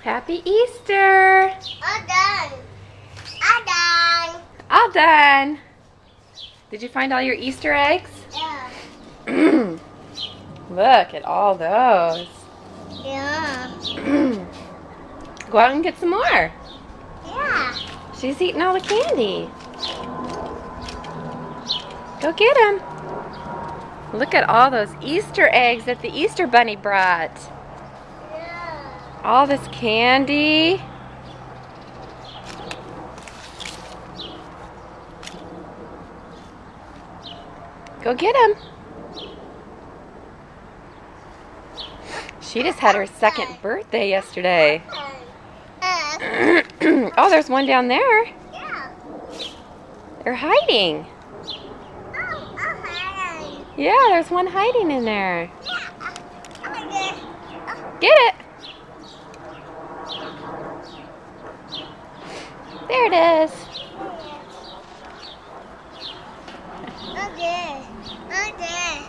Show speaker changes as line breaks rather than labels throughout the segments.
Happy Easter!
All done. All done.
All done. Did you find all your Easter eggs?
Yeah.
Look at all those.
Yeah.
Go out and get some more.
Yeah.
She's eating all the candy. Go get them. Look at all those Easter eggs that the Easter Bunny brought.
Yeah.
All this candy. Go get them. She just had her second birthday yesterday. Oh, there's one down there.
Yeah.
They're hiding.
Oh, hi.
Yeah, there's one hiding in there.
Okay.
Get it. There it is.
Okay. Okay.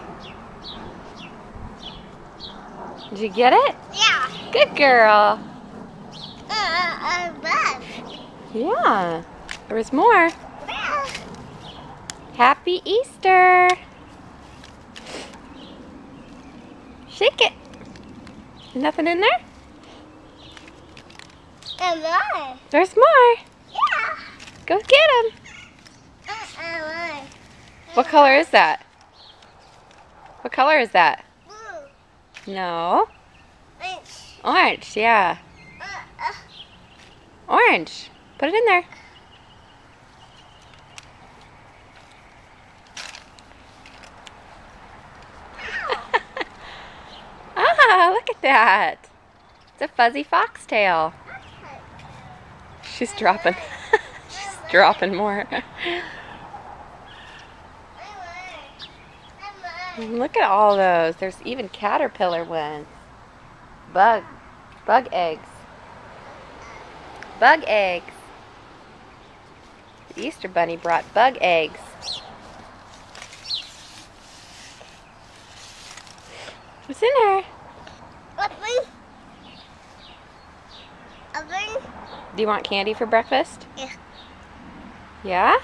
Did you get it?
Yeah.
Good girl.
Bug.
Yeah. There was more.
Yeah.
Happy Easter. Shake it. Nothing in there?
And more.
There's more.
Yeah.
Go get them.
More.
What color is that? What color is that?
Blue.
No.
Orange.
Orange, yeah. Orange. Put it in there. Ah, look at that. It's a fuzzy foxtail. She's dropping. She's dropping more. Look at all those. There's even caterpillar ones. Bug eggs. Bug eggs. The Easter Bunny brought bug eggs. What's in there? Do you want candy for breakfast?
Yeah.
Yeah?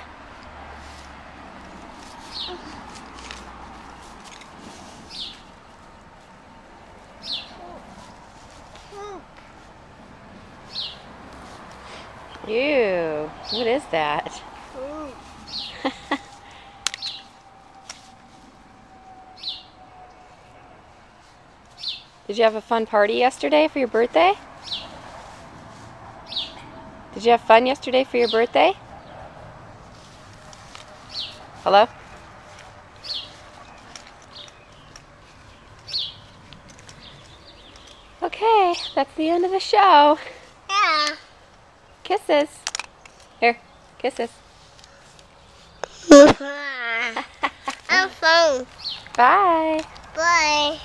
Ew, what is that? Did you have a fun party yesterday for your birthday? Did you have fun yesterday for your birthday? Hello? Okay, that's the end of the show.
Yeah.
Kisses. Here, kisses.
I'm fine.
Bye.
Bye.